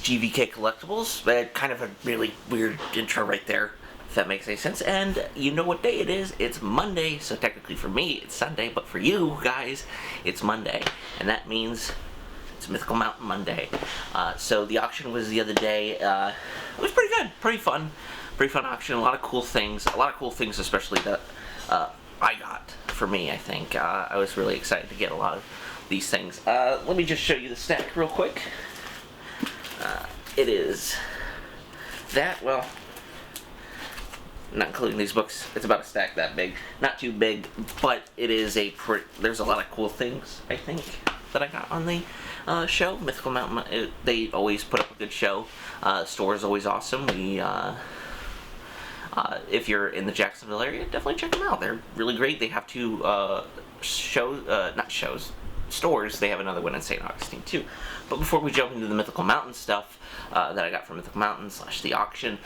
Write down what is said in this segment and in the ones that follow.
GVKcollectibles. Kind of a really weird intro right there, if that makes any sense. And you know what day it is? It's Monday, so technically for me it's Sunday, but for you guys, it's Monday. And that means it's Mythical Mountain Monday. So the auction was the other day. It was pretty good, pretty fun auction. A lot of cool things, especially that I got for me, I think. I was really excited to get a lot of these things. Let me just show you the stack real quick. It is that, well, not including these books, it's about a stack that big. Not too big, but it is there's a lot of cool things, I think, that I got on the show. Mythical Mountain, they always put up a good show. Store is always awesome. If you're in the Jacksonville area, definitely check them out. They're really great. They have two stores. They have another one in St. Augustine too. But before we jump into the Mythical Mountain stuff that I got from Mythical Mountain / the auction,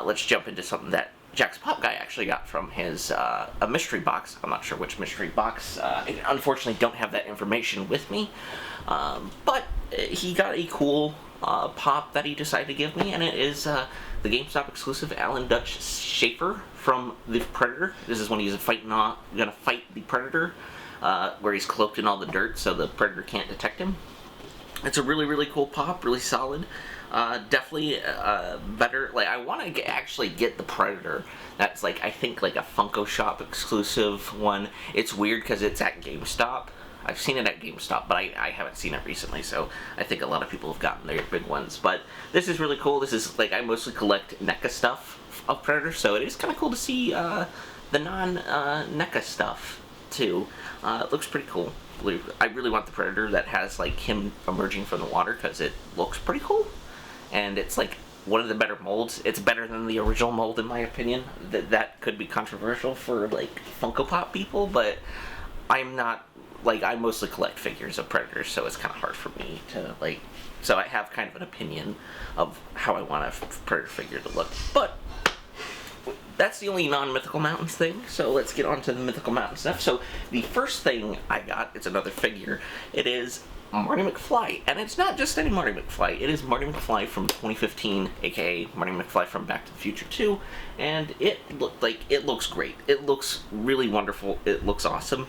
let's jump into something that Jack's Pop Guy actually got from his a mystery box. I'm not sure which mystery box. I unfortunately don't have that information with me. But he got a cool pop that he decided to give me, and it is the GameStop exclusive Alan Dutch Schaefer from the Predator. This is when he's gonna fight the Predator, where he's cloaked in all the dirt so the Predator can't detect him. It's a really, really cool pop, really solid. Definitely better. Like, I want to actually get the Predator. That's like, I think, like a Funko Shop exclusive one. It's weird because it's at GameStop. I've seen it at GameStop, but I haven't seen it recently, so I think a lot of people have gotten their big ones. But this is really cool. This is, like, I mostly collect NECA stuff of Predator, so it is kind of cool to see the non-NECA stuff, too. It looks pretty cool. I really want the Predator that has, like, him emerging from the water, because it looks pretty cool. And it's, like, one of the better molds. It's better than the original mold, in my opinion. That could be controversial for, like, Funko Pop people, but I'm not, like, I mostly collect figures of Predators, so it's kind of hard for me to, like, so I have kind of an opinion of how I want a Predator figure to look. But that's the only non-Mythical Mountains thing, so let's get on to the Mythical Mountain stuff. So the first thing I got, it's another figure. It is Marty McFly, and it's not just any Marty McFly. It is Marty McFly from 2015, aka Marty McFly from Back to the Future 2, and it looks great. It looks really wonderful. It looks awesome,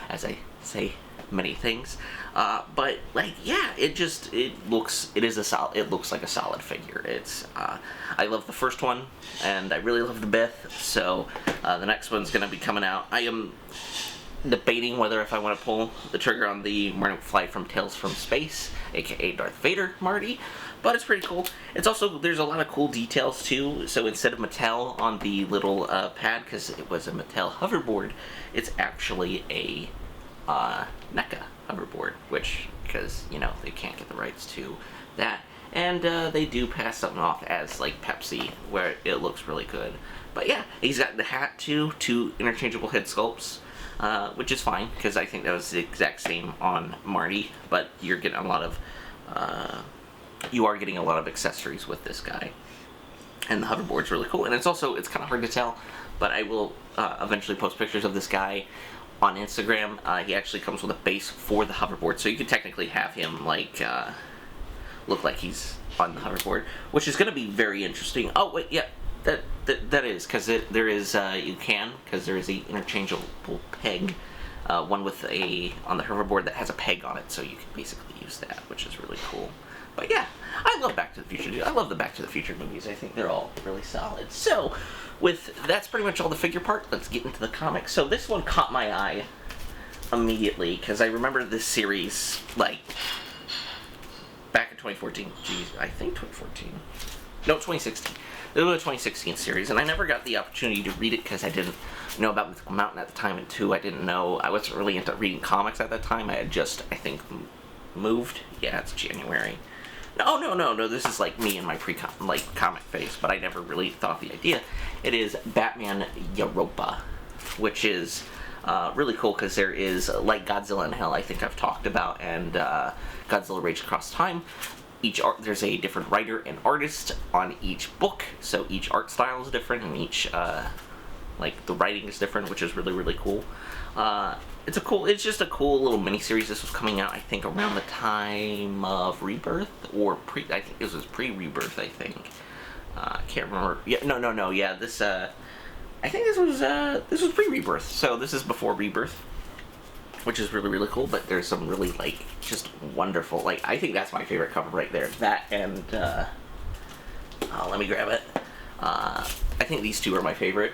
as I say many things. But, like, yeah, it looks like a solid figure. It's I love the first one, and I really love the Beth, so the next one's gonna be coming out. I am debating whether if I want to pull the trigger on the Marty McFly from Tales from Space, aka Darth Vader Marty, but it's pretty cool. It's also, there's a lot of cool details too. So instead of Mattel on the little pad, because it was a Mattel hoverboard, it's actually a NECA hoverboard, which, because, you know, they can't get the rights to that. And they do pass something off as, like, Pepsi, where it looks really good. But yeah, he's got the hat too, 2 interchangeable head sculpts, which is fine, because I think that was the exact same on Marty, but you're getting a lot of, you are getting a lot of accessories with this guy. And the hoverboard's really cool, and it's kind of hard to tell, but I will eventually post pictures of this guy on Instagram. He actually comes with a base for the hoverboard, so you could technically have him, like, look like he's on the hoverboard, which is going to be very interesting. Oh, wait, yeah, that is, because there is, you can, because there is a interchangeable peg, one with on the hoverboard that has a peg on it, so you can basically use that, which is really cool. But yeah, I love Back to the Future, dude. I love the Back to the Future movies. I think they're all really solid. So, that's pretty much all the figure part. Let's get into the comics. So this one caught my eye immediately, because I remember this series, like, back in 2014. Geez, I think 2014. No, 2016. It was a 2016 series, and I never got the opportunity to read it because I didn't know about Mythical Mountain at the time, and 2, I wasn't really into reading comics at that time. I had just, I think, moved. Yeah, it's January. No, this is like me in my comic phase, but I never really thought of the idea. It is Batman Europa, which is really cool because there is, like Godzilla in Hell, I think I've talked about, and Godzilla Rage Across Time. There's a different writer and artist on each book, so each art style is different, and each Like, the writing is different, which is really, really cool. It's just a cool little miniseries. This was coming out, I think, around the time of Rebirth, or I think this was pre-Rebirth, I think. I can't remember. Yeah, no, yeah, I think this was pre-Rebirth, so this is before Rebirth, which is really, really cool, but there's some really, like, just wonderful, like, I think that's my favorite cover right there. That and, let me grab it. I think these two are my favorite,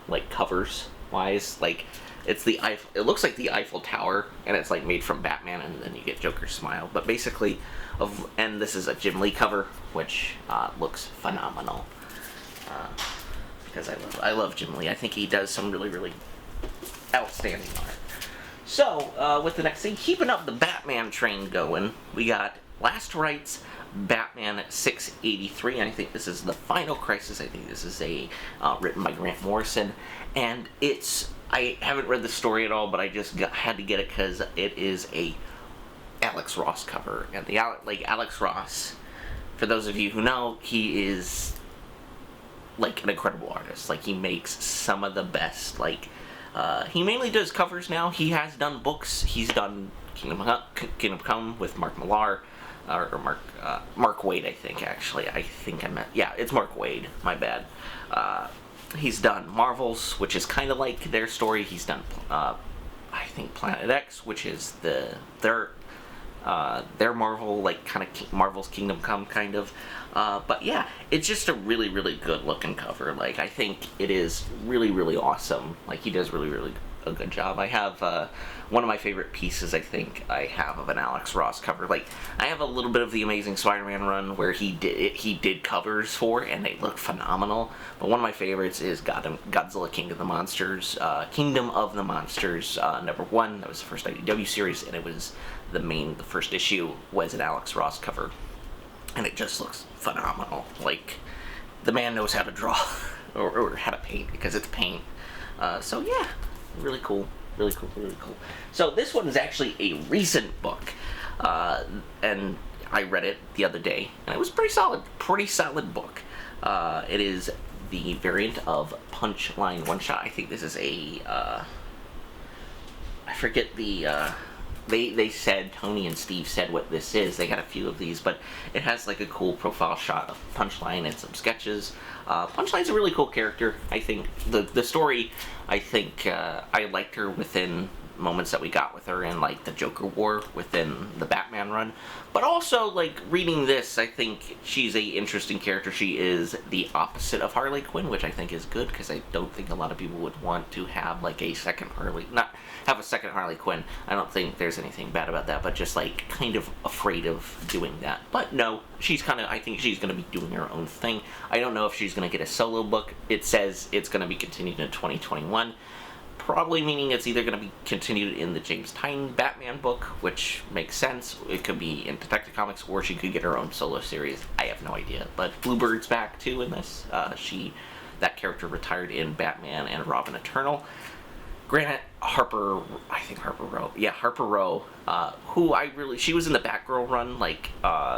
like, covers-wise. Like, it looks like the Eiffel Tower, and it's, like, made from Batman, and then you get Joker's smile, but basically, and this is a Jim Lee cover, which, looks phenomenal. Because I love Jim Lee. I think he does some really, really outstanding art. So, with the next thing, keeping up the Batman train going, we got Last Rites Batman 683, and I think this is the Final Crisis. I think this is written by Grant Morrison, and I haven't read the story at all, but I just had to get it because it is a Alex Ross cover, and Alex Ross, for those of you who know, he is like an incredible artist. Like, he makes some of the best, like, he mainly does covers now. He has done books. He's done Kingdom Come with Mark Millar, or Mark Waid, I think, actually. Yeah, it's Mark Waid, my bad. He's done Marvels, which is kind of like their story. He's done, I think, Planet X, which is their Marvel, like, kind of Marvel's Kingdom Come, kind of. But yeah, it's just a really, really good looking cover. Like, I think it is really, really awesome. Like, he does really, really a good job. I have one of my favorite pieces, I think, I have of an Alex Ross cover. Like, I have a little bit of the Amazing Spider-Man run where he did covers for, and they look phenomenal. But one of my favorites is Godzilla Kingdom of the Monsters, #1. That was the first IDW series, and it was the first issue was an Alex Ross cover, and it just looks phenomenal. Like, the man knows how to draw or how to paint, because it's paint. So yeah, really cool. So this one is actually a recent book, and I read it the other day, and it was pretty solid book. It is the variant of Punchline One Shot. I think this is I forget the, they said, Tony and Steve said what this is. They got a few of these, but it has, like, a cool profile shot of Punchline and some sketches. Punchline's a really cool character. I think the story, I think, I liked her within moments that we got with her in, like, the Joker War within the Batman run. But also, like, reading this, I think she's a interesting character. She is the opposite of Harley Quinn, which I think is good, because I don't think a lot of people would want to have, like, not have a second Harley Quinn. I don't think there's anything bad about that, but just, like, kind of afraid of doing that. But no, I think she's going to be doing her own thing. I don't know if she's going to get a solo book. It says it's going to be continued in 2021. Probably meaning it's either going to be continued in the James Tynion Batman book, which makes sense. It could be in Detective Comics, or she could get her own solo series. I have no idea. But Bluebird's back, too, in this. That character retired in Batman and Robin Eternal. Granted, Harper Row, she was in the Batgirl run, like,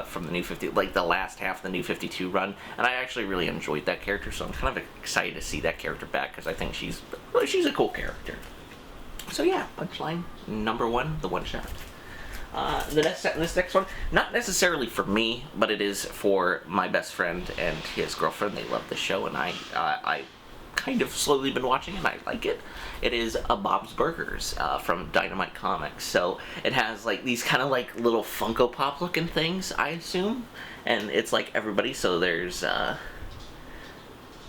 from the New 50, like, the last half of the New 52 run, and I actually really enjoyed that character, so I'm kind of excited to see that character back, because I think she's a cool character. So yeah, Punchline #1, the one shot. This next one, not necessarily for me, but it is for my best friend and his girlfriend. They love the show, and I kind of slowly been watching, and I like it. It is a Bob's Burgers from Dynamite Comics. So it has, like, these kind of, like, little Funko Pop looking things, I assume, and it's like everybody. So there's it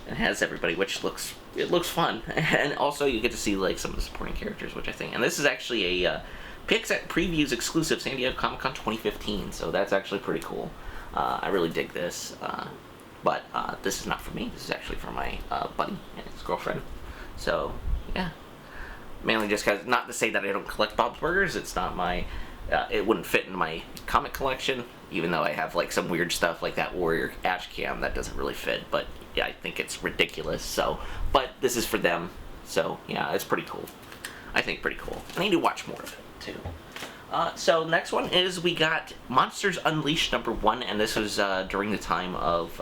has everybody, which looks fun, and also you get to see, like, some of the supporting characters, which I think. And this is actually a PXX Previews exclusive, San Diego Comic-Con 2015. So that's actually pretty cool. I really dig this. But this is not for me. This is actually for my buddy and his girlfriend. So, yeah. Mainly just because, not to say that I don't collect Bob's Burgers. It's not my, it wouldn't fit in my comic collection. Even though I have, like, some weird stuff like that Warrior Ash Cam that doesn't really fit. But, yeah, I think it's ridiculous. So, but this is for them. So, yeah, it's pretty cool. I think pretty cool. I need to watch more of it, too. So next one is we got Monsters Unleashed #1, and this was during the time of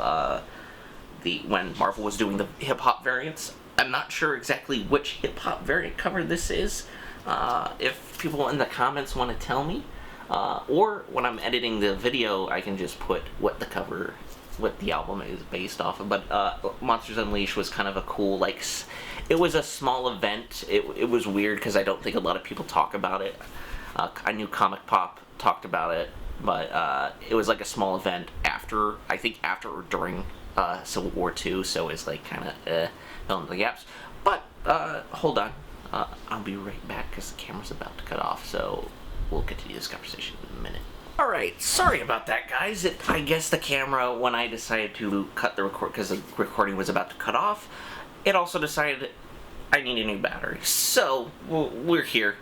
when Marvel was doing the hip hop variants. I'm not sure exactly which hip-hop variant cover this is. If people in the comments want to tell me, or when I'm editing the video, I can just put what the album is based off of. But Monsters Unleashed was kind of a cool, like, it was a small event. It was weird because I don't think a lot of people talk about it. I knew Comic Pop talked about it, but it was like a small event after or during Civil War II, so it's like kind of fill in the gaps. But hold on, I'll be right back because the camera's about to cut off, so we'll continue this conversation in a minute. Alright, sorry about that, guys. I guess the camera, when I decided to cut the record, because the recording was about to cut off, it also decided I need a new battery. So, we're here.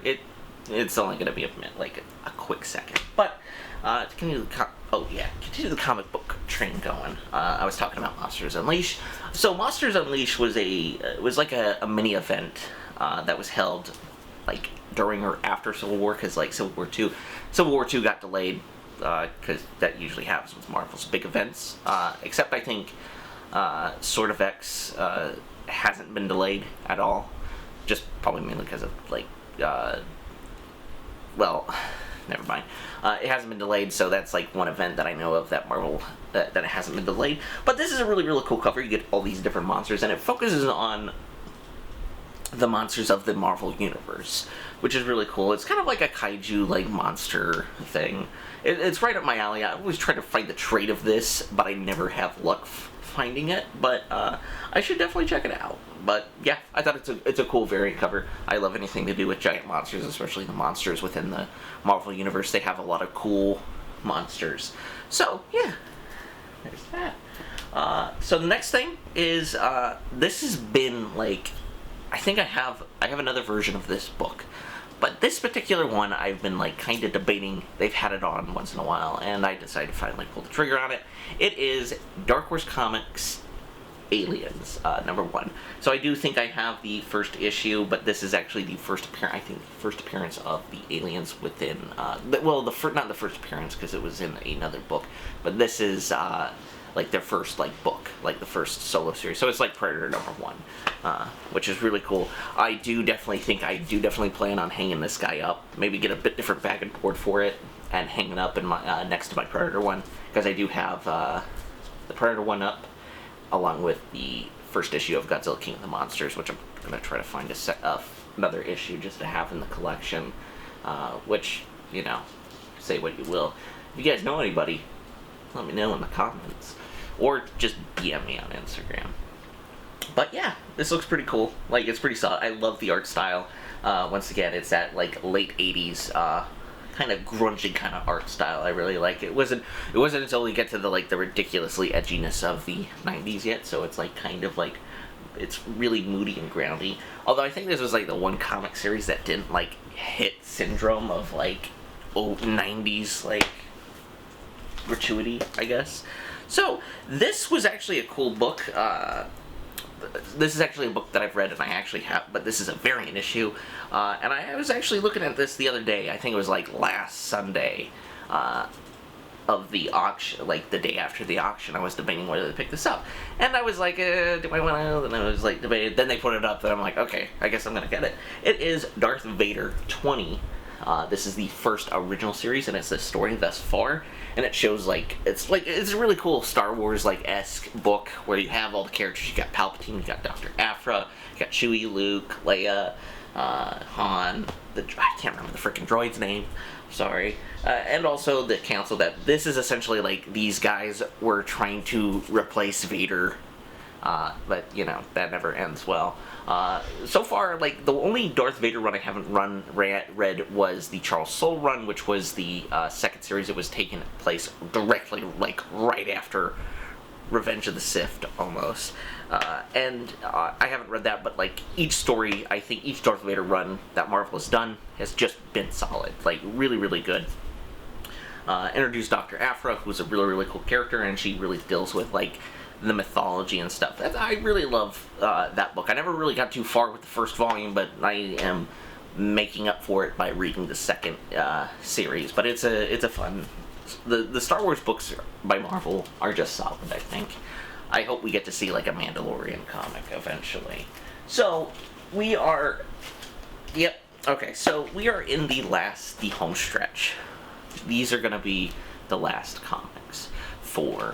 It's only going to be a quick second. But, continue the comic book train going. I was talking about Monsters Unleashed. So, Monsters Unleashed was like a mini event that was held, like, during or after Civil War, because, like, Civil War II got delayed, because that usually happens with Marvel's big events, except I think Sword of X hasn't been delayed at all, just probably mainly because of, like, well, never mind. It hasn't been delayed, so that's, like, one event that I know of that Marvel, that it hasn't been delayed. But this is a really, really cool cover. You get all these different monsters, and it focuses on the monsters of the Marvel Universe, which is really cool. It's kind of like a kaiju, like, monster thing. It's right up my alley. I always try to find the trade of this, but I never have luck finding it. But I should definitely check it out. But yeah, I thought it's a cool variant cover. I love anything to do with giant monsters, especially the monsters within the Marvel Universe. They have a lot of cool monsters. So yeah, there's that. So the next thing is this has been like, I think I have another version of this book, but this particular one I've been like kind of debating. They've had it on once in a while, and I decided to finally pull the trigger on it. It is Dark Horse Comics Aliens, #1. So I do think I have the first issue, but this is actually the first appearance of the aliens within, not the first appearance because it was in another book, but this is like their first like book, like the first solo series. So it's like Predator #1, which is really cool. I do definitely plan on hanging this guy up. Maybe get a bit different bag and board for it and hang it up in my next to my Predator one, because I do have the Predator one up along with the first issue of Godzilla King of the Monsters, which I'm gonna try to find another issue just to have in the collection. Which, you know, say what you will. If you guys know anybody, let me know in the comments, or just DM me on Instagram. But yeah, this looks pretty cool. Like, it's pretty solid. I love the art style. Once again, it's that like late 80s kind of grungy kind of art style. I really like it. It wasn't until we get to the ridiculously edginess of the 90s yet, so it's like kind of like, it's really moody and groundy. Although I think this was like the one comic series that didn't like hit syndrome of like 90s like gratuity, I guess. So this was actually a cool book. This is actually a book that I've read and I actually have, but this is a variant issue. And I was actually looking at this the other day. I think it was like last Sunday of the auction, like the day after the auction. I was debating whether to pick this up. And I was like, do I want to? And I was like debating. Then they put it up and I'm like, okay, I guess I'm going to get it. It is Darth Vader 20. This is the first original series, and it's the story thus far, and it shows it's a really cool Star Wars esque book where you have all the characters. You got Palpatine, you got Dr. Aphra, you got Chewie, Luke, Leia, Han. I can't remember the freaking droid's name. Sorry, and also the council. That this is essentially like these guys were trying to replace Vader. But you know that never ends well. So far, like the only Darth Vader run I haven't read was the Charles Soule run, which was the second series. It was taking place directly, like right after Revenge of the Sith, almost. And I haven't read that, but like each story, I think each Darth Vader run that Marvel has done has just been solid, like really, really good. Introduced Dr. Aphra, who's a really, really cool character, and she really deals with like the mythology and stuff. I really love that book. I never really got too far with the first volume, but I am making up for it by reading the second series. But it's a fun. The Star Wars books by Marvel are just solid, I think. I hope we get to see like a Mandalorian comic eventually. So, we are... Yep. Okay, so we are in the home stretch. These are going to be the last comics for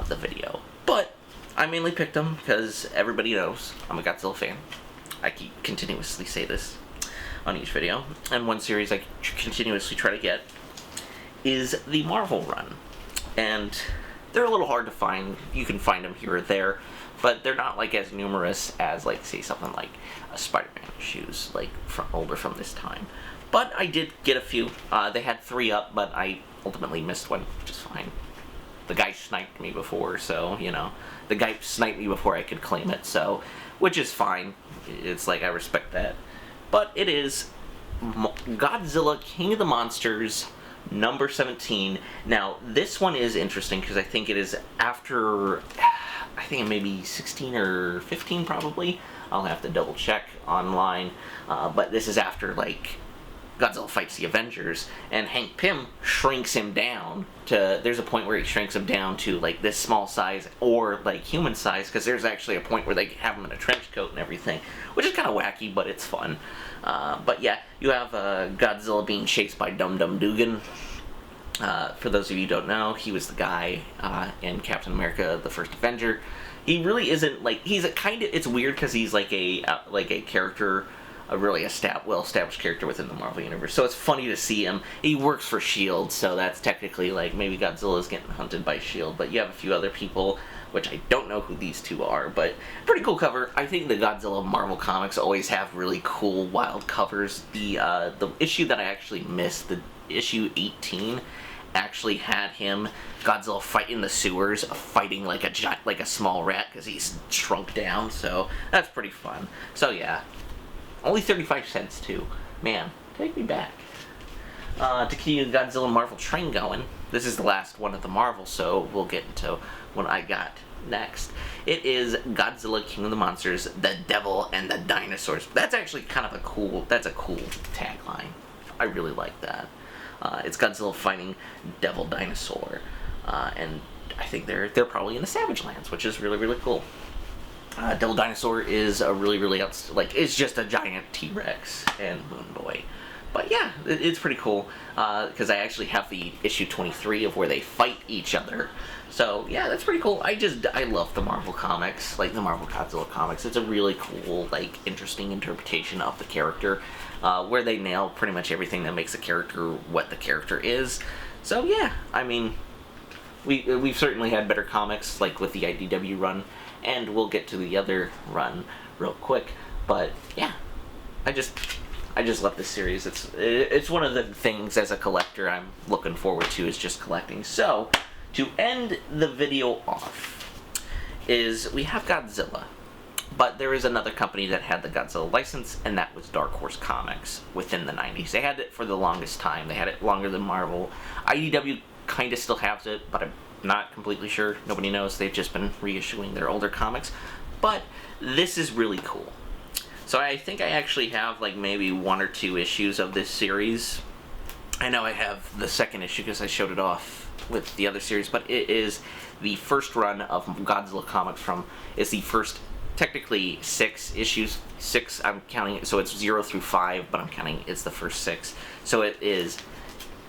the video. But I mainly picked them because everybody knows I'm a Godzilla fan. I continuously say this on each video. And one series I continuously try to get is the Marvel run. And they're a little hard to find. You can find them here or there, but they're not like as numerous as, like, say, something like a Spider-Man issues, like older from this time. But I did get a few. They had 3 up, but I ultimately missed one, which is fine. The guy sniped me before, so, you know, the guy sniped me before I could claim it, so, which is fine. It's like, I respect that. But it is Godzilla King of the Monsters number 17. Now, this one is interesting because I think it is after, I think maybe 16 or 15 probably. I'll have to double check online. But this is after, like, Godzilla fights the Avengers, and Hank Pym shrinks him down to, there's a point where he shrinks him down to, like, this small size, or, like, human size, because there's actually a point where they have him in a trench coat and everything, which is kind of wacky, but it's fun. But yeah, you have Godzilla being chased by Dum Dum Dugan. For those of you who don't know, he was the guy in Captain America, the First Avenger. He really isn't, like, he's a kind of, it's weird because he's like a character, a really well-established character within the Marvel Universe. So it's funny to see him. He works for S.H.I.E.L.D., so that's technically, like, maybe Godzilla's getting hunted by S.H.I.E.L.D., but you have a few other people, which I don't know who these two are, but pretty cool cover. I think the Godzilla Marvel comics always have really cool, wild covers. The issue that I actually missed, the issue 18, actually had him, Godzilla, fight in the sewers, fighting like a giant, like a small rat, because he's shrunk down, so that's pretty fun. So yeah. Only 35 cents, too. Man, take me back. To keep the Godzilla Marvel train going, this is the last one of the Marvel, so we'll get into what I got next. It is Godzilla King of the Monsters, the Devil and the Dinosaurs. That's actually kind of a cool tagline. I really like that. It's Godzilla fighting Devil Dinosaur, and I think they're probably in the Savage Lands, which is really, really cool. Devil Dinosaur is a really it's just a giant T-Rex and Moon Boy. But yeah, it's pretty cool, because I actually have the issue 23 of where they fight each other. So yeah, that's pretty cool. I love the Marvel comics, like the Marvel Godzilla comics. It's a really cool, like, interesting interpretation of the character, where they nail pretty much everything that makes a character what the character is. So yeah, I mean, we've certainly had better comics, like with the IDW run, and we'll get to the other run real quick. But yeah, I just love this series. It's one of the things as a collector I'm looking forward to, is just collecting. So to end the video off is we have Godzilla, but there is another company that had the Godzilla license, and that was Dark Horse Comics within the 90s. They had it for the longest time. They had it longer than Marvel. IDW kind of still has it, but I'm not completely sure. Nobody knows. They've just been reissuing their older comics. But this is really cool. So I think I actually have, like, maybe 1 or 2 issues of this series. I know I have the second issue because I showed it off with the other series, but it is the first run of Godzilla comics it's the first, technically 6 issues. 6, I'm counting it, so it's 0 through 5, but I'm counting it's the first 6. So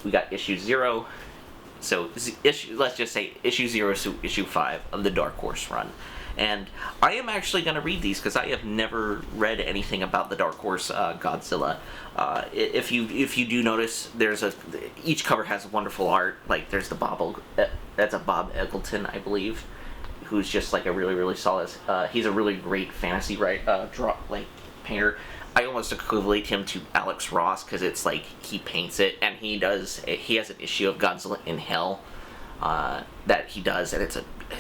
we got issue 0, so let's just say issue 0 to issue 5 of the Dark Horse run. And I am actually going to read these because I have never read anything about the Dark Horse Godzilla. If you do notice, each cover has wonderful art. Like, there's the that's a Bob Eggleton, I believe, who's just like a really solid. He's a really great fantasy painter. I almost equivalent him to Alex Ross because it's like he paints it, and he has an issue of Godzilla in Hell that he does, and it's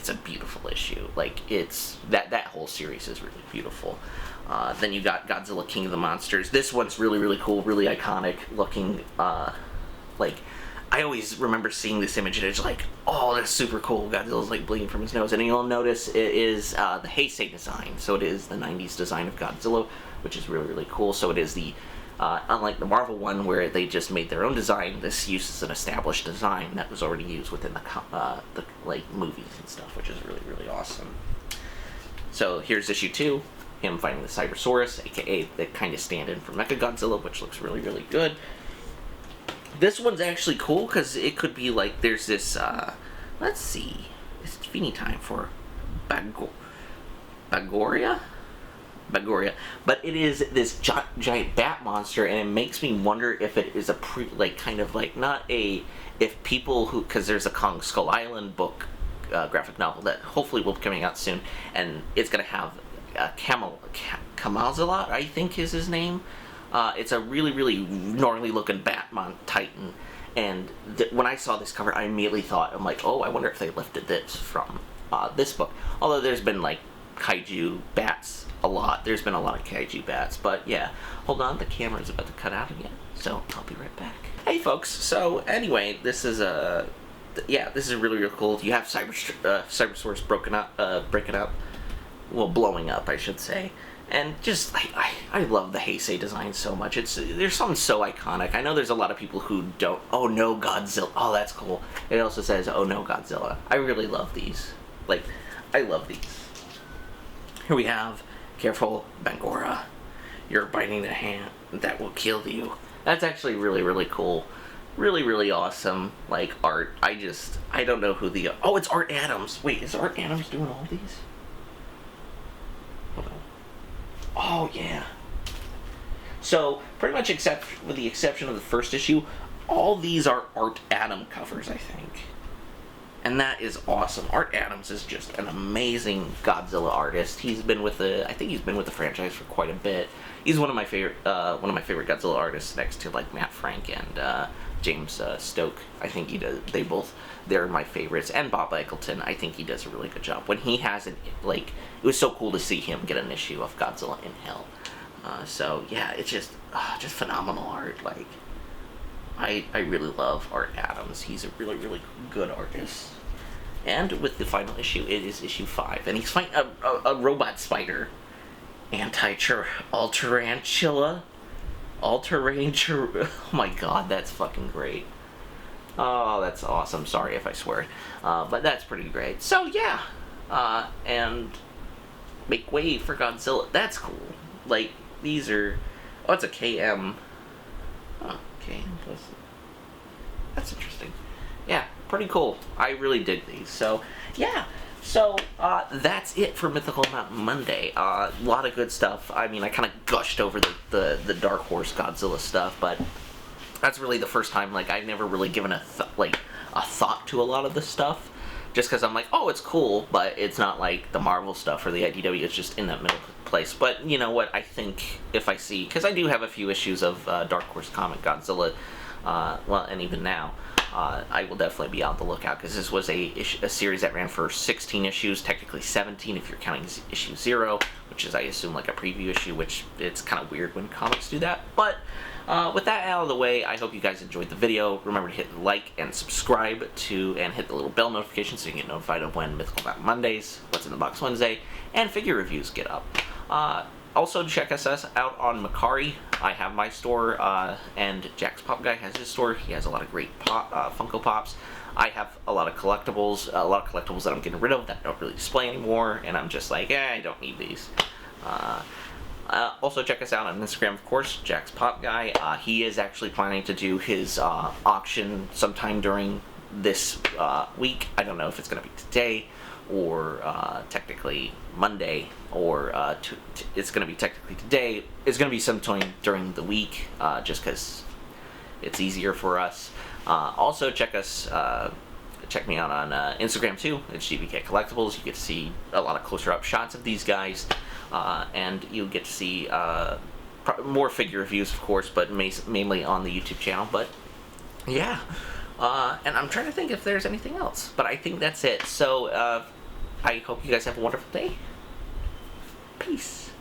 a beautiful issue. Like, it's that whole series is really beautiful. Then you got Godzilla King of the Monsters. This one's really cool, really iconic looking. Like, I always remember seeing this image and it's like, oh, that's super cool. Godzilla's like bleeding from his nose, and you'll notice it is the Heisei design. So it is the 90s design of Godzilla, which is really cool. So it is the unlike the Marvel one where they just made their own design, this uses an established design that was already used within the movies and stuff, which is really awesome. So here's issue 2. him fighting the Cybersaurus, aka the kind of stand-in for Mechagodzilla, which looks really, really good. This one's actually cool because it could be like there's this. Let's see, it's Feeny time for Bagoria, but it is this giant bat monster, and it makes me wonder if it is a if people who, because there's a Kong Skull Island book, graphic novel that hopefully will be coming out soon, and it's gonna have Kamazalot, I think is his name. It's a really, really gnarly looking Batman Titan, and when I saw this cover, I immediately thought, I'm like, oh, I wonder if they lifted this from this book. Although there's been like kaiju bats a lot. There's been a lot of kaiju bats, but yeah. Hold on, the camera's about to cut out again, so I'll be right back. Hey folks, so anyway, this is this is really, really cool. You have Cybersaurus breaking up, well, blowing up, I should say. And just, I love the Heisei design so much. There's something so iconic. I know there's a lot of people who don't, oh no, Godzilla. Oh, that's cool. It also says, oh no, Godzilla. I really love these. Like, I love these. Here we have, careful, Bangora. You're biting the hand that will kill you. That's actually really, really cool. Really, really awesome, like, art. I don't know who the, oh, it's Art Adams. Wait, is Art Adams doing all these? Hold on. Oh, yeah. So, pretty much with the exception of the first issue, all these are Art Adams covers, I think. And that is awesome. Art Adams is just an amazing Godzilla artist. I think he's been with the franchise for quite a bit. He's one of my favorite Godzilla artists, next to like Matt Frank and James Stoke. I think he does. They're my favorites. And Bob Eccleston. I think he does a really good job. When he has it was so cool to see him get an issue of Godzilla in Hell. So yeah, it's just phenomenal art. Like, I really love Art Adams. He's a really, really good artist. And with the final issue, it is issue 5, and he's fighting a robot spider. Alterantula. Oh my god, that's fucking great. Oh, that's awesome. Sorry if I swear. But that's pretty great. So, yeah. And make way for Godzilla. That's cool. Like, these are... Oh, it's a KM. Oh, KM plus... That's interesting. Yeah, pretty cool. I really dig these. So, yeah. So, that's it for Mythical Mountain Monday. A lot of good stuff. I mean, I kind of gushed over the Dark Horse Godzilla stuff, but that's really the first time, like, I've never really given a thought to a lot of this stuff. Just because I'm like, oh, it's cool, but it's not like the Marvel stuff or the IDW. It's just in that middle place. But you know what? I think if I see... Because I do have a few issues of Dark Horse comic Godzilla, well, and even now, I will definitely be on the lookout, because this was a series that ran for 16 issues, technically 17 if you're counting issue 0, which is, I assume, like a preview issue, which it's kind of weird when comics do that. But with that out of the way, I hope you guys enjoyed the video. Remember to hit like and subscribe and hit the little bell notification so you can get notified of when Mythical Mountain Mondays, What's in the Box Wednesday, and figure reviews get up. Also, check us out on Mercari. I have my store, and Jack's Pop Guy has his store. He has a lot of great Funko Pops. I have a lot of collectibles that I'm getting rid of that I don't really display anymore, and I'm just like, I don't need these. Also, check us out on Instagram, of course, Jack's Pop Guy. He is actually planning to do his auction sometime during this week. I don't know if it's going to be today, or technically Monday, or it's going to be technically today. It's going to be sometime during the week, just because it's easier for us. Also, check me out on Instagram too. It's GVKcollectibles. You get to see a lot of closer-up shots of these guys, and you get to see more figure reviews, of course, but mainly on the YouTube channel. But yeah. And I'm trying to think if there's anything else, but I think that's it. So, I hope you guys have a wonderful day. Peace.